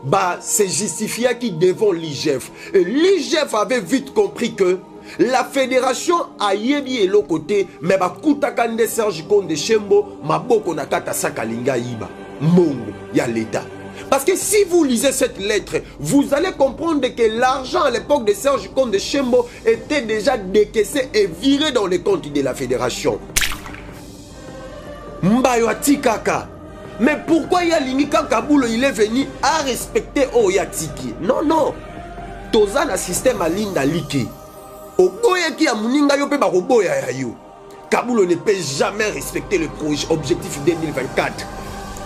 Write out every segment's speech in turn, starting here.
bah, c'est justifié qui devant l'IGF. Et l'IGF avait vite compris que la fédération a yébi l'autre côté, mais bah, Koutakande Serge Konde Chembo, ma boko nakata sakalinga iba. Mongo, y a l'État. Parce que si vous lisez cette lettre, vous allez comprendre que l'argent à l'époque de Serge Konde Chembo était déjà décaissé et viré dans les comptes de la fédération. Mbayo Atikaka. Mais pourquoi Yalimika Kaboulo il est venu à respecter Oyatiki? Non, non. Toza na système à Linda Liki. Oboya qui a Muninga Yope Baroboya Yayo. Kaboulo ne peut jamais respecter le projet objectif 2024.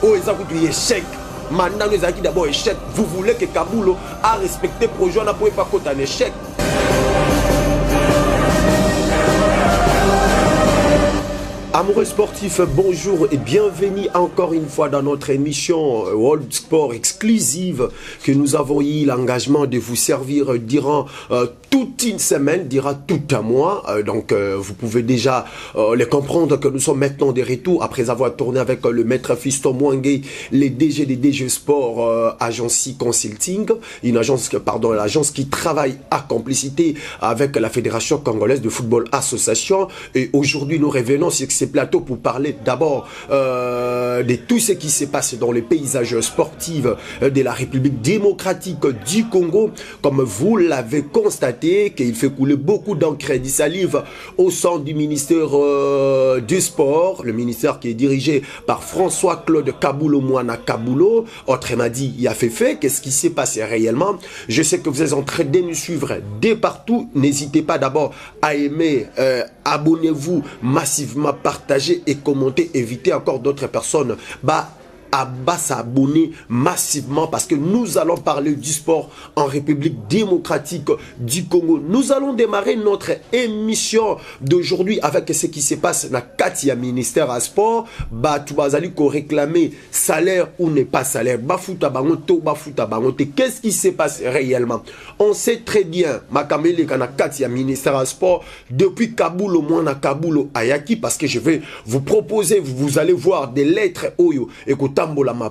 Oh, ils ont échec. Maintenant, nous avons d'abord échec. Vous voulez que Kaboulo a respecté le projet, on n'a pas côté un échec. Amoureux sportifs, bonjour et bienvenue encore une fois dans notre émission World Sport exclusive que nous avons eu l'engagement de vous servir durant toute une semaine, durant tout un mois. Donc vous pouvez déjà les comprendre que nous sommes maintenant de retour après avoir tourné avec le maître Fiston Mwangi, les DG des DG Sport Agency Consulting, une agence, pardon, l'agence qui travaille à complicité avec la Fédération Congolaise de Football Association. Et aujourd'hui nous revenons sur ces plateaux pour parler d'abord de tout ce qui se passe dans les paysages sportifs de la République démocratique du Congo. Comme vous l'avez constaté, qu'il fait couler beaucoup d'encre et de salive au sein du ministère du sport, le ministère qui est dirigé par François-Claude Kaboulo Mwana Kaboulo. Autrement dit, il a fait, qu'est-ce qui s'est passé réellement? Je sais que vous êtes en train de nous suivre de partout. N'hésitez pas d'abord à aimer, abonnez-vous massivement, partagez et commentez, évitez encore d'autres personnes à s'abonner massivement parce que nous allons parler du sport en République démocratique du Congo. Nous allons démarrer notre émission d'aujourd'hui avec ce qui se passe dans Katia ministère à sport. Tu vas aller réclamer salaire ou n'est pas salaire. Qu'est-ce qui se passe réellement? On sait très bien, Makamele kana Katia ministère à sport depuis Kaboulo Mwana Kaboulo Ayaki, parce que je vais vous proposer, vous allez voir des lettres Oyo et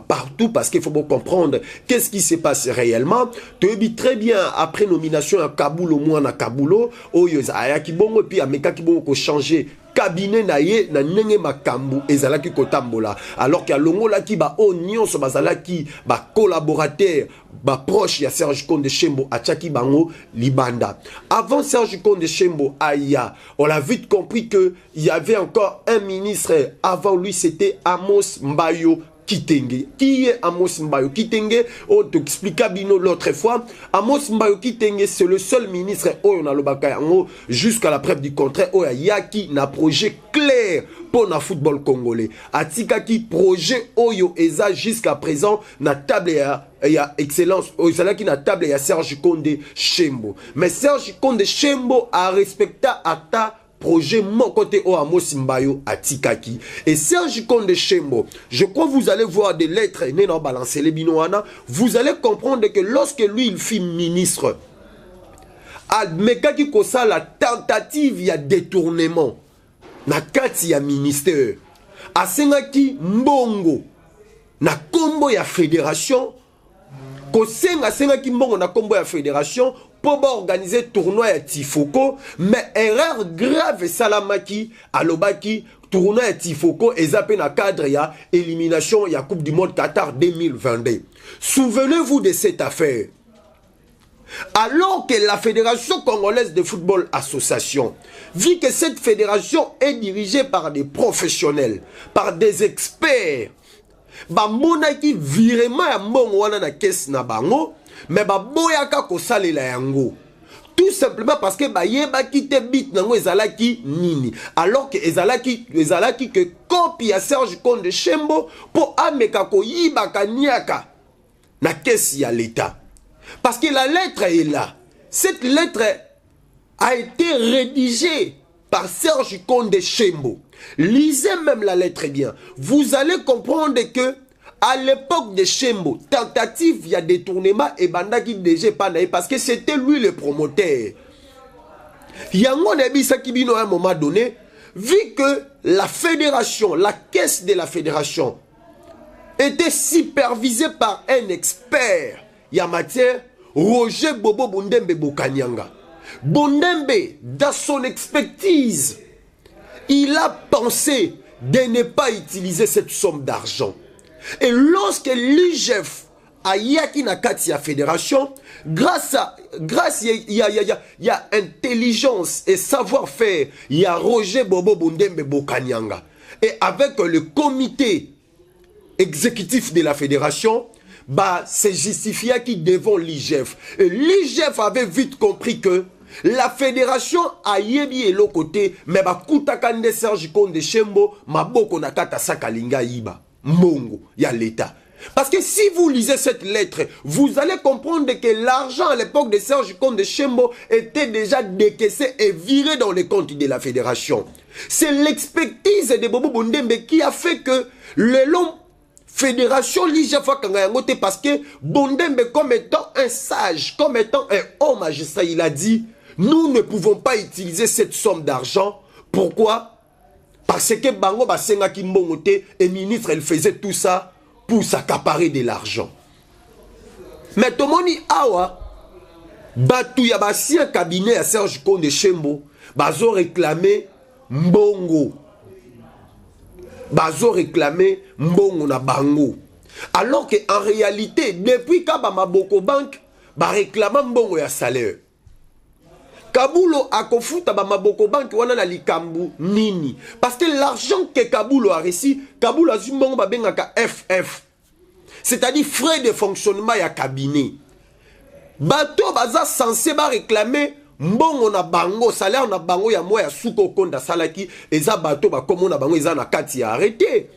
partout parce qu'il faut comprendre qu'est-ce qui se passe réellement. Tu dis très bien après nomination à Kaboulo Mwana Kaboulo Oyo Ayaki bongo puis ameka ki bongo ko changer cabinet na ye na nenge makambu ezalaki kotambola alors qu'il y a longola ki ba onion so bazalaki ba collaborateur ba proche ya Serge Konde Chembo achaki bango libanda. Avant Serge Konde Chembo aya, on a vite compris que il y avait encore un ministre avant lui, c'était Amos Mbayo Kitenge. Qui est Amos Mbayo Kitenge? On t'expliqua bino l'autre fois. Amos Mbayo Kitenge, c'est le seul ministre on a le bakayango jusqu'à la preuve du contraire. Oya yaki na projet clair pour le football congolais. Atika ki projet oyo eza jusqu'à présent na table ya excellence. Oyo qui na table ya Serge Konde Chembo. Mais Serge Konde Chembo a respecté ata projet mon côté au Amos Mbayo Atikaki. Et Serge Konde Chembo, je crois que vous allez voir des lettres, vous allez comprendre que lorsque lui il fit ministre, Admekaki kosa la tentative ya détournement, na kati ya ministère, asengaki mbongo, na kombo ya fédération, kosenga sengaki mbongo na kombo ya fédération, pour organiser tournoi à Tifoko, mais erreur grave salamaki alobaki tournoi à Tifoko et zappé na cadre ya élimination ya Coupe du Monde Qatar 2022. Souvenez-vous de cette affaire. Alors que la Fédération Congolaise de Football Association, vu que cette fédération est dirigée par des professionnels, par des experts, monaki virement ya mbongo wana na caisse na bango, mais boyaka ko salela yango tout simplement parce que yeba kite bit nango ezalaki nini, alors que ezalaki que copie ya Serge Konde Chembo pour ameka ko yibaka niaka na caisse ya l'État. Parce que la lettre est là. Cette lettre a été rédigée par Serge Konde Chembo. Lisez même la lettre bien. Vous allez comprendre que à l'époque de Chembo, tentative, il y a détournement et bandaki déjà pas parce que c'était lui le promoteur. Yango Nebisa Kibino à un moment donné, vu que la fédération, la caisse de la fédération était supervisée par un expert ya matière Roger Bobo Bundembe Bokanyanga. Bundembe, dans son expertise, il a pensé de ne pas utiliser cette somme d'argent. Et lorsque l'IGF a yaki na kati ya fédération, grâce il y a intelligence et savoir-faire, il y a Roger Bobo Bundembe Bokanyanga. Et avec le comité exécutif de la fédération, bah, c'est justifié qui devant l'IGF. Et l'IGF avait vite compris que la fédération a yebi et l'autre côté, mais bah, Koutakande Serge Konde Chembo, Maboko Nakata Sakalinga Iba, Mongo, il y a l'État. Parce que si vous lisez cette lettre, vous allez comprendre que l'argent à l'époque de Serge Konde Chembo était déjà décaissé et viré dans les comptes de la fédération. C'est l'expertise de Bobo Bundembe qui a fait que le long fédération l'IGF parce que Bundembe comme étant un sage, comme étant un homme magistrat, il a dit nous ne pouvons pas utiliser cette somme d'argent. Pourquoi? Parce que Bango Basenga Kimbongote et ministre, elle faisait tout ça pour s'accaparer de l'argent. Mais Tomoni Awa, Batu Yabasi un cabinet à Serge Konde Chembo, Bazo réclamé Mbongo. Bazo réclamé Mbongo na Bango. Alors qu'en réalité, depuis Kabama Boko Bank, ba réclama Mbongo ya salaire. Kabulo a kofuta ba Maboko Bank wana na likambu nini. Parce que l'argent que Kabulo a reçu, Kabulo a Mbongo ba bengaka FF. C'est-à-dire frais de fonctionnement ya cabinet. Bato baza censé ba réclamer Mbongo na bango, salaire na bango ya moya suko konda salaki, eza bato ba komo na bango eza na kati ya arrêté.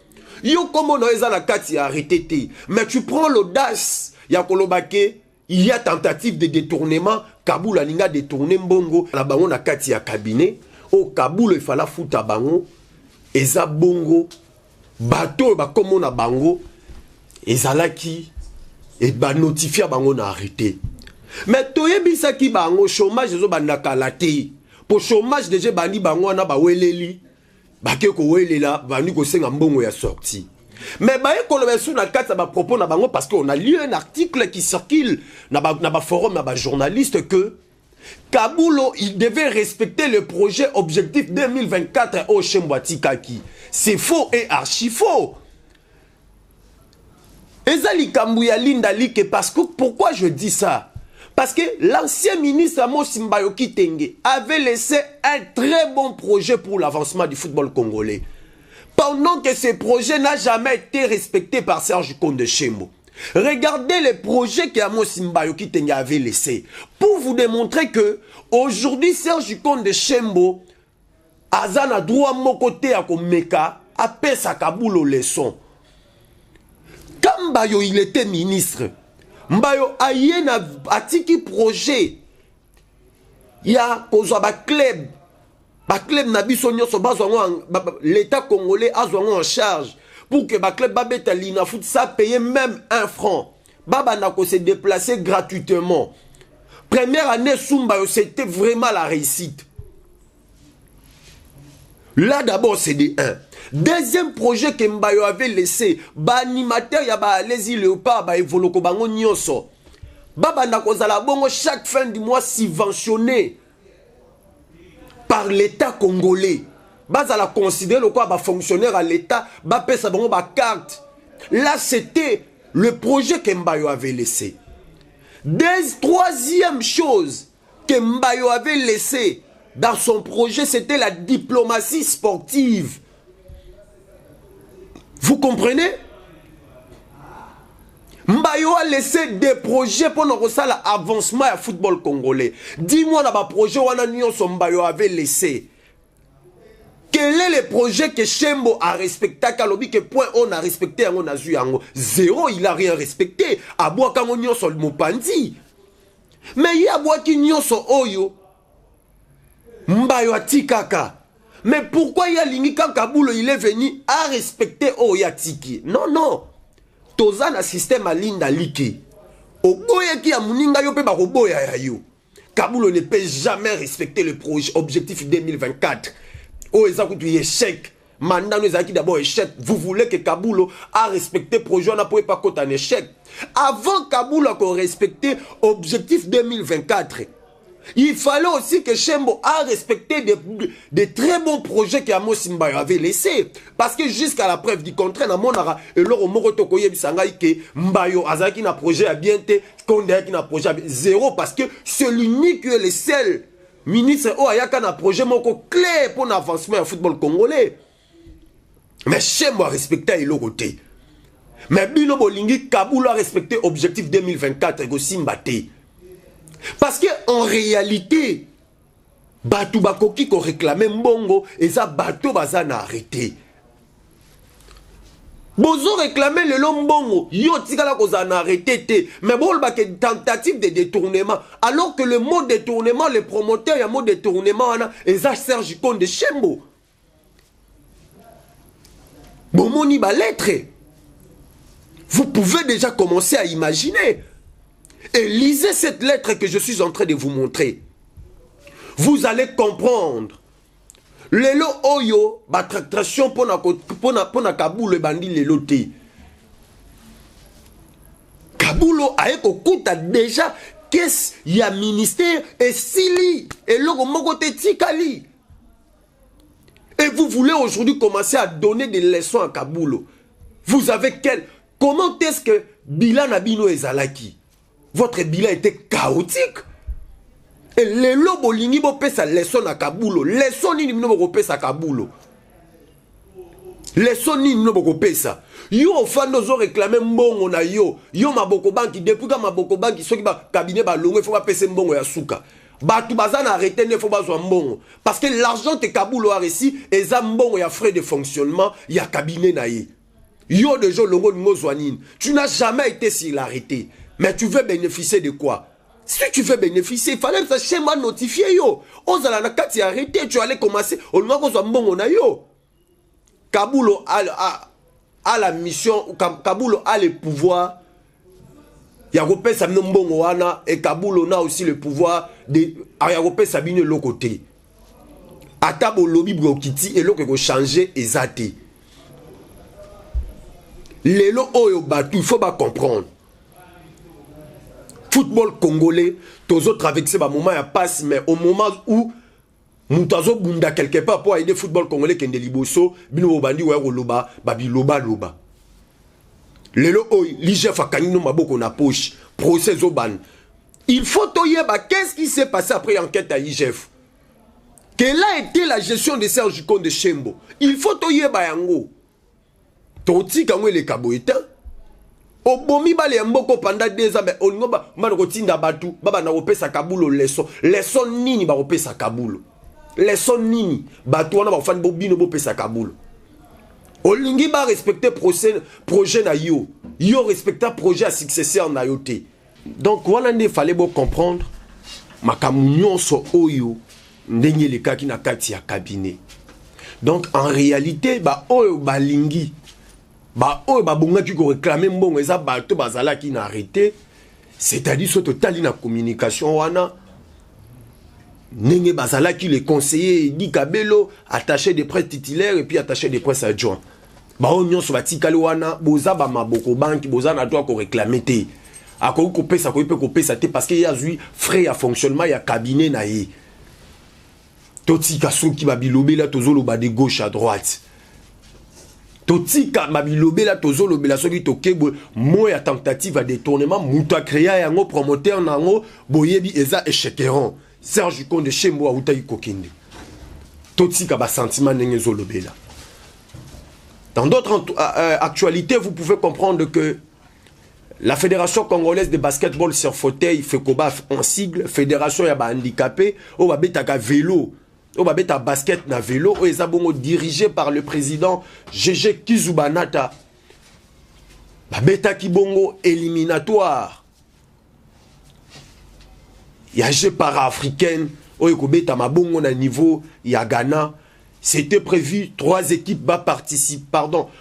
Yo komo na eza na kati ya arrêté te. Mais tu prends l'audace ya kolobake, il y a tentative de détournement, Kaboul a ninga détourné Mbongo na bango na kati ya cabinet. Au Kaboul il fallait fouta bango, eza bongo, bato ba komo na bango, ezalaki et ba notifier bango na arrêté. Mais toyebisa ki bango chômage zo bandaka la te. Pour chômage déjà bani bango na ba weleli. Ba ke ko welela bani ko senga Mbongo ya sorti. Mais ba ekolobe sou na kata ba propos na bango parce qu'on a lu un article qui circule na ba forum na ba journaliste que Kabulo il devait respecter le projet objectif 2024 au Chembwati Kaki. C'est faux et archi faux. Ezali Kambuya Linda Like parce que pourquoi je dis ça? Parce que l'ancien ministre Amos Mbayoki Tenge avait laissé un très bon projet pour l'avancement du football congolais. Pendant que ce projet n'a jamais été respecté par Serge Konde Chembo. Regardez les projets que Amos Mbayoki Tenge avait laissés. Pour vous démontrer que aujourd'hui Serge Konde Chembo Azana droit mon côté à Komeka a payé sa Kabulo leçon. Quand Mbayo il était ministre, Mbayo aye na atiki projet. Il y a ba club na biso nyonso bazwango l'état congolais azwango en charge pour que ba club babeta lina foot ça payer même 1 franc. Baba na ko se déplacer gratuitement. Première année Sumbayo c'était vraiment la réussite. Là d'abord c'est des 1. Deuxième projet que Mbayo avait laissé, ba animateur ya ba Alesi Léopard ba evoloko bango nyonso. Baba na kozala bongo chaque fin du mois subventionné par l'État congolais. Bas à la considérer le quoi ba fonctionnaire à l'État, ba pesa bango ba carte. Là c'était le projet que Mbayo avait laissé. Troisième chose que Mbayo avait laissé dans son projet, c'était la diplomatie sportive. Vous comprenez? Mbayo a laissé des projets pour nous l'avancement du football congolais. Dis-moi dans le projet où Mbayo avait laissé. Quel est le projet que Chembo a respecté? Que point on a respecté, on a vu zéro, il n'a rien respecté. A bois quand on y sur le Mopandi. Mais il y a bois qui n'y sur Oyo. Mbayo a tikaka. Mais pourquoi il y a l'ini quand Kabulo il est venu à respecter Oyatiki? Non, non. Toza na système à Linda Like. Oboya qui a muninga yo pe ba oboya ya yo. Kabulo ne peut jamais respecter le projet objectif 2024. Oh, ça coûte échec. mandat nous a d'abord échec. Vous voulez que Kaboulo a respecté le projet, on n'a pas côté un échec. Avant Kaboulo a respecté objectif 2024. Il fallait aussi que Chembo a respecté des très bons projets que Amos Mbayo avait laissés. Parce que jusqu'à la preuve du contraire, dans mon ara, et là, au Moroto Koye Bisangaï, que Mbayo Azaki n'a projet à bien te, Konde qui n'a projet à bien zéro, parce que c'est l'unique et le seul ministre Oyaka n'a projet moko clair pour l'avancement du football congolais. Mais Chembo a respecté le côté. Mais Bino Bolingi, Kaboulo a respecté l'objectif 2024 et Simbate. Parce que en réalité, Batou Bakoki qu'on réclamait Mbongo et ça Batou Bazan a arrêté. Bozo réclamait le Lombongo, yo tikala qu'on a arrêté, mais bon, il y a une tentative de détournement. Alors que le mot détournement, les promoteurs, il y a un mot détournement, et ça Serge Konde de Chembo. Bon, mon iba lettre. Vous pouvez déjà commencer à imaginer. Et lisez cette lettre que je suis en train de vous montrer. Vous allez comprendre. Lelo oyo, ba tractation pour na Kaboulo bandi lelo te. Kaboulo a ekokuta déjà qu'est-ce y a ministère et sili et logo mogote tikali. Et vous voulez aujourd'hui commencer à donner des leçons à Kaboulo. Vous avez quel comment est-ce que bilan abino ezalaki? Votre bilan était chaotique. Et les lobos lingi bo pesa leçon à Kaboulo. Leçon ni no bo pesa Kaboulo. Leçon ni no bo pesa. Yo fando zo réclamer mbongo na yo. Yo maboko banki depuis ka maboko banki soki ba cabinet ba longo faut ba pesa mbongo ya suka. Batu bazana arrêter ne faut ba zo mbongo parce que l'argent te Kaboulo a réussi et za mbongo ya frais de fonctionnement ya cabinet na ye. Yo de jo longo ngo zwanine. Tu n'as jamais été s'il arrêté. Mais tu veux bénéficier de quoi? Si tu veux bénéficier, il fallait que ça schéma notifié yo. Ozala na kati arrêté, tu allais commencer. On m'a dit mbongo na yo. Kaboulo a la mission, Kaboulo a le pouvoir. Yagope Sabine mbongo wana et Kaboulo a aussi le pouvoir de Yagope Sabine l'autre côté. Atabo lobby brokiti et l'autre ko changer ezate. Lelo oyo batu, il faut pas comprendre. Football congolais, tous autres avec ce moment ya passe, mais au moment où nous t'azo bunda quelque part pour aider football congolais qui est liboso, bino bandi wa loba, babi loba loba. Lelo oy, l'IGF a kanino maboko na poche, procès au ban. Il faut toyeba qu'est-ce qui s'est passé après enquête à IGF. Quelle a été la gestion de Serge Konde de Chembo? Il faut toyeba yango. Toti kangwe le kaboita. Obomi bale mboko pendant 2 ans mais on ba manokotinda batu baba na opesa Kaboulo leçon nini ba opesa Kaboulo leçon nini batu wana ba fani bobino bopesa Kaboulo olingi ba respecter projet na yo respecter projet à successeur na yo te. Donc wana ne fallait bo comprendre makamunyon so oyo ndenge le kaki na kati ya cabinet. Donc en réalité ba oyo balingi ba oyo babonga ki ko réclamer mbongo eza bato bazala ki na arrêté, c'est-à-dire so totali na communication wana nenge bazala ki le conseiller Di Kabelo attaché de presse titulaire et puis attaché de presse adjoint ba onyo so batikali wana boza ba maboko banki boza na droit ko réclamer te ako ko pesa ko pesa te parce que y a eu frais à fonctionnement ya cabinet na ye totika soki ba bilobe la tozolo ba de gauche à droite. Totika mabilobe la tozolo bela soki tokebo moya tentative à détournement muta créa yango promoteur nango boyebi eza échequerant Serge Konde de Chembo a utayi kokende totika ba sentiment ndenge zolobela. Dans d'autres actualités, vous pouvez comprendre que la Fédération congolaise de basketball sur fauteuil FECOBA en sigle Fédération ya ba handicapé o ba betaka vélo on va mettre un basket na vélo et ça bon dirigé par le président Gégé Kizubanata. Ba beta kibongo éliminatoire. Ya jeu para-africaine oyo ko beta mabongo na niveau ya Ghana. C'était prévu 3 équipes va participer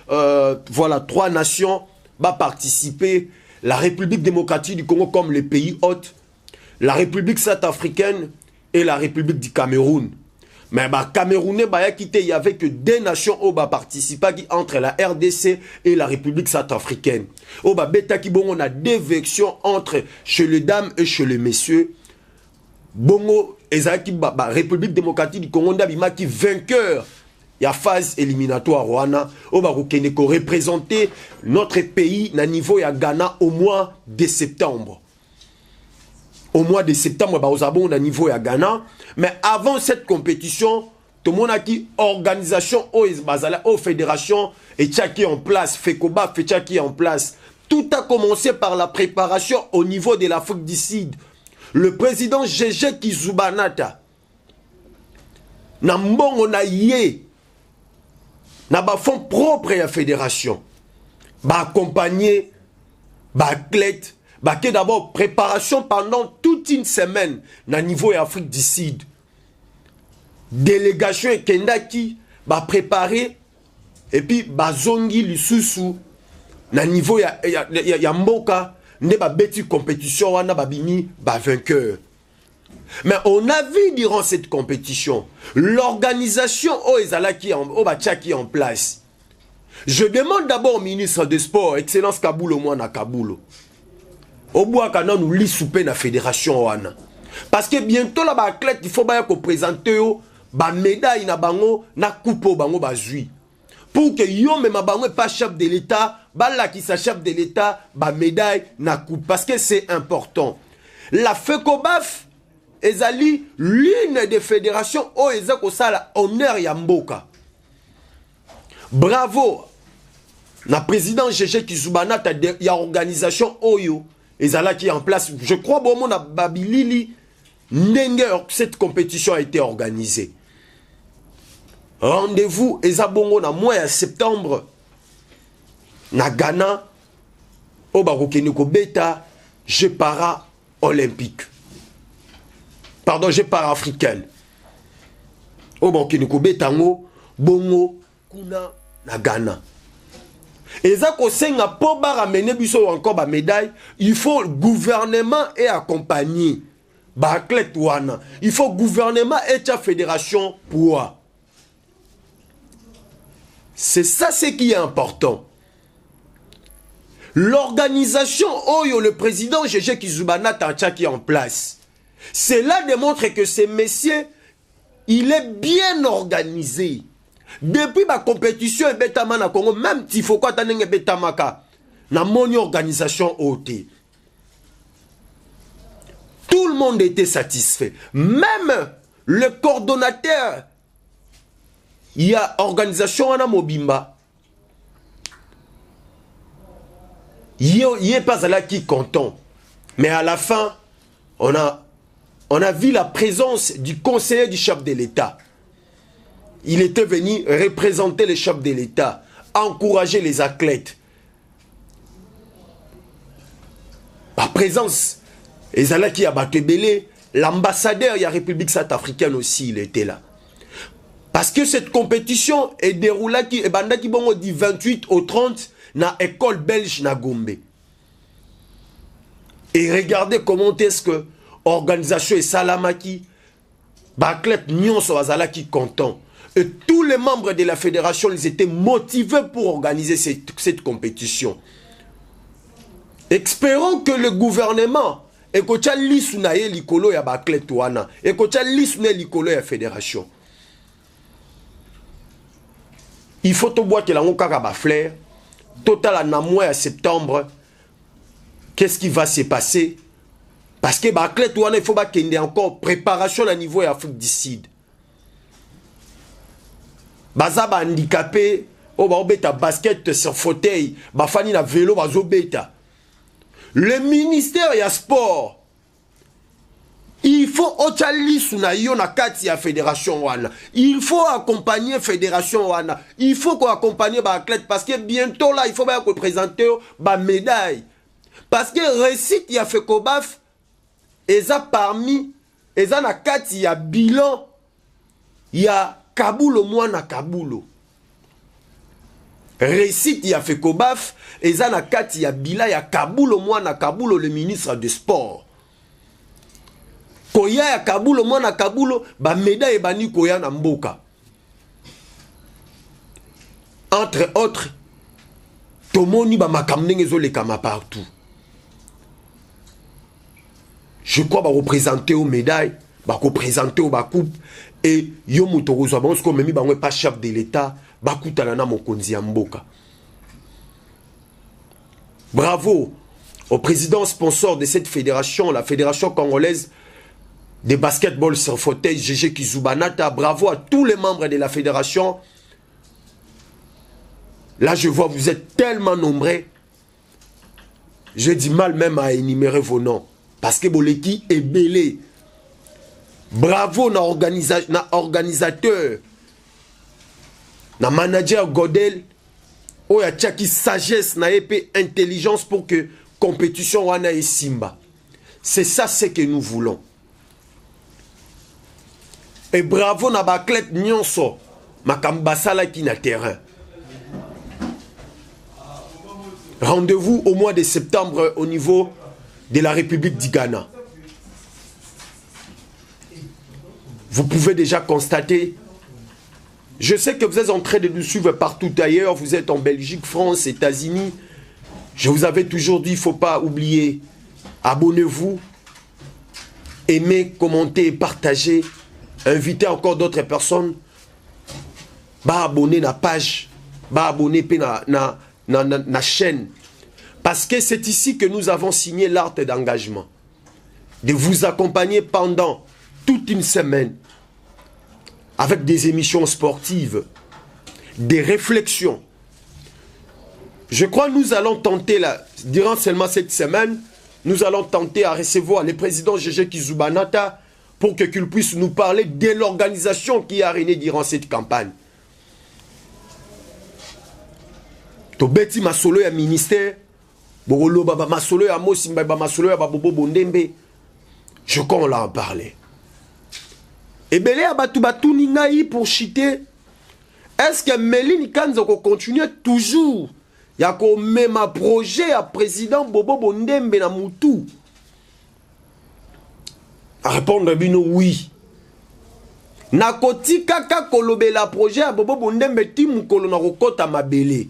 voilà 3 nations va participer, la République démocratique du Congo comme les pays hôtes, la République centrafricaine et la République du Cameroun. Mais bah Camerounais bah quitté, il y avait que des nations au bas participé entre la RDC et la République centrafricaine. Au bas beta qui bon on a des versions entre chez les dames et chez les messieurs. Bongo ezaki ba République démocratique du Congo ndabima qui vainqueur. Il y a phase éliminatoire wana au bas ko représenter notre pays na niveau ya Ghana au mois de septembre. Au mois de septembre, on a niveau à Ghana. Mais avant cette compétition, tout le monde a dit organisation aux fédérations et qui est en place, FECOBA, qui est en place. Tout a commencé par la préparation au niveau de l'Afrique du Sud. Le président Gégé Kizubanata, on a yé, n'a pas fonds propre à la fédération, accompagné, athlète. Bah, d'abord, préparation pendant toute une semaine na niveau Afrique du Sud. Délégation et Kendaki va préparer et puis bah zongi lisusu na niveau ya mboka ne ba beti compétition wana ba bimi ba vainqueur. Mais on a vu durant cette compétition l'organisation ezalaki en place. Je demande d'abord au ministre des Sports, Excellence Kaboulo Mwana Kaboulo. Au bois qu'on nous lit souper la fédération wana. Parce que bientôt la athlète il faut bien qu'on présente ba médaille na bango na coupe bango bazui. Pour que yo même bango pas chef de l'état, bala qui sa chef de l'état ba médaille na coupe parce que c'est important. La FECOBAF ezali l'une des fédérations o ezako sala honneur ya mboka. Bravo. Na président Gégé Kizubanata ya organisation oyo ezala qui est en place. Je crois bon mon Babilili cette compétition a été organisée. Rendez-vous ezabongo na mois de septembre na Ghana au Barokeniko Beta je para olympique. Pardon, je para africaine. Au Barokeniko Beta ngo bongo kuna na Ghana. Et ça qu'on pour ramener biso encore ba médaille, il faut gouvernement et accompagner. Ba athlète wana, il faut gouvernement et la fédération pour. C'est ça ce qui est important. L'organisation Oyo, le président Gégé Kizubanata qui est en place. Cela démontre que ces messieurs, il est bien organisé. Depuis ma compétition et Betama na Congo, même s'il faut quoi t'anenge Betamaka, na mon organisation OT. Tout le monde était satisfait. Même le coordonnateur, il y a organisation à Mobimba. Il n'y a pas là qui content. Mais à la fin, on a vu la présence du conseiller du chef de l'État. Il était venu représenter le chef de l'État, encourager les athlètes. Par présence, Ezalaki Abatebele, l'ambassadeur de la République centrafricaine aussi, il était là. Parce que cette compétition est déroulée du 28 au 30 dans l'école belge na Gombe. Et regardez comment est-ce que l'organisation est salamaki, l'athlète Nyon Soazalaki content. Et tous les membres de la fédération, ils étaient motivés pour organiser cette compétition. Espérons que le gouvernement et que tu l'isunaye likolo ya baklet wana et que tu l'isunaye likolo ya fédération. Il faut te boire que la ngokaka ba flair total en mois à septembre. Qu'est-ce qui va se passer? Parce que baklet wana il faut pas qu'il y ait encore préparation à niveau Afrique du Sud. Baza ba handicapé, oh ba obeta basket sur fauteuil, ba fani na vélo bazo beta. Le ministère ya sport, il faut otali na yo na kati ya fédération wana. Il faut accompagner fédération wana. Il faut qu'on accompagne ba athlète parce que bientôt là il faut bien présenter ba médaille. Parce que récite ya FECOBAF eza parmi eza na kati ya bilan ya Kaboulo Mwana Kaboulo. Récite ya FECOBAF eza na kati ya bila ya Kaboulo Mwana Kaboulo le ministre des Sports. koya ya kabulo mwana kabulo ba médaille bani koya na mboka. Entre autres, tomoni ba makamnenge zo le kama partout. Je crois ba représenter aux médailles, ba représenter aux coupe et yo muto kozwa bon ko memi ba pas chef de l'état, ba kutana na mokonzi ya mboka. Bravo au président sponsor de cette fédération, la fédération congolaise de basketball sur fauteuil, Gégé Kizubanata. Bravo à tous les membres de la fédération. Là, je vois, vous êtes tellement nombreux. J'ai du mal même à énumérer vos noms. Parce que Boleki est belé. Bravo na organisateur, na manager Godel. Oh, ya tchaki sagesse, na épée intelligence pour que compétition wana et simba. C'est ça ce que nous voulons. Et bravo na baklet nyonso makambasala qui na terrain. Rendez-vous au mois de septembre au niveau de la République du Ghana. Vous pouvez déjà constater. Je sais que vous êtes en train de nous suivre partout ailleurs. Vous êtes en Belgique, France, États-Unis. Je vous avais toujours dit, il ne faut pas oublier. Abonnez-vous. Aimez, commentez et partagez. Invitez encore d'autres personnes. Bah abonner la page. Bah abonner na chaîne. Parce que c'est ici que nous avons signé l'acte d'engagement. De vous accompagner pendant toute une semaine. Avec des émissions sportives, des réflexions. Je crois que nous allons tenter, durant seulement cette semaine, nous allons tenter à recevoir le président Gégé Kizubanata pour qu'il puisse nous parler de l'organisation qui a régné durant cette campagne. Tobeti masolo ya ministère, Borolo baba masolo ya Mosimba baba masolo ya Babobo Bondembe. Je crois qu'on l'a en parlé. Et belé abatu batu ningaï pour chiter. Est-ce que Méline Kanzo continue toujours? Il y a même un projet à président Bobo Bondembe na Moutou. À répondre bino oui. Nakoti kaka kolobe la projet à Bobo Bondembe timu kolona rokota mabele.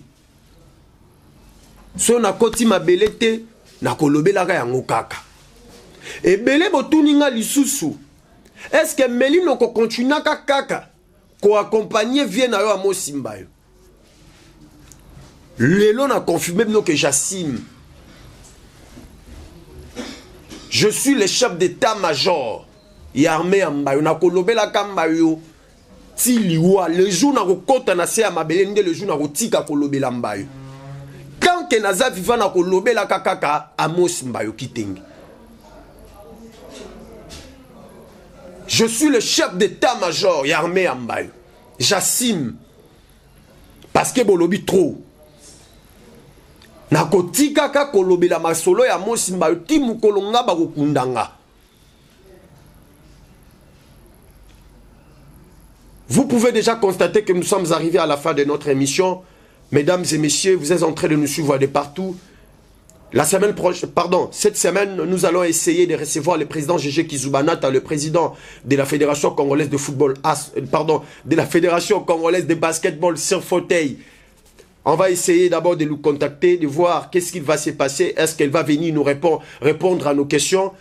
So nakoti mabele te na kolobe la yango kaka. Et belé botu ninga lisusu. Est-ce que Méline continue à kaka ko accompagner vient à Mosimba? Lélo a confirmé que j'assume. Je suis le chef d'état-major. Yarmé Ambayo na kolobe la kambayo. Ti liwa le jour na kokota na se amabele nde le jour na kotika kolobe la mbayo. Quand que naza vivant na kolobe la kakaka Amos Mbayo kitenge. Je suis le chef d'état-major, Yarmé Ambayo. J'assume. Parce que bolobi trop. Nakotika ka kolobi la masolo ya Mosimba timu kolonga ba kokundanga. Vous pouvez déjà constater que nous sommes arrivés à la fin de notre émission. Mesdames et messieurs, vous êtes en train de nous suivre de partout. La semaine prochaine, cette semaine, nous allons essayer de recevoir le président Gégé Kizubanata, le président de la Fédération congolaise de football, de la Fédération congolaise de basketball sur fauteuil. On va essayer d'abord de nous contacter, de voir qu'est-ce qu'il va se passer. Est-ce qu'elle va venir nous répondre à nos questions?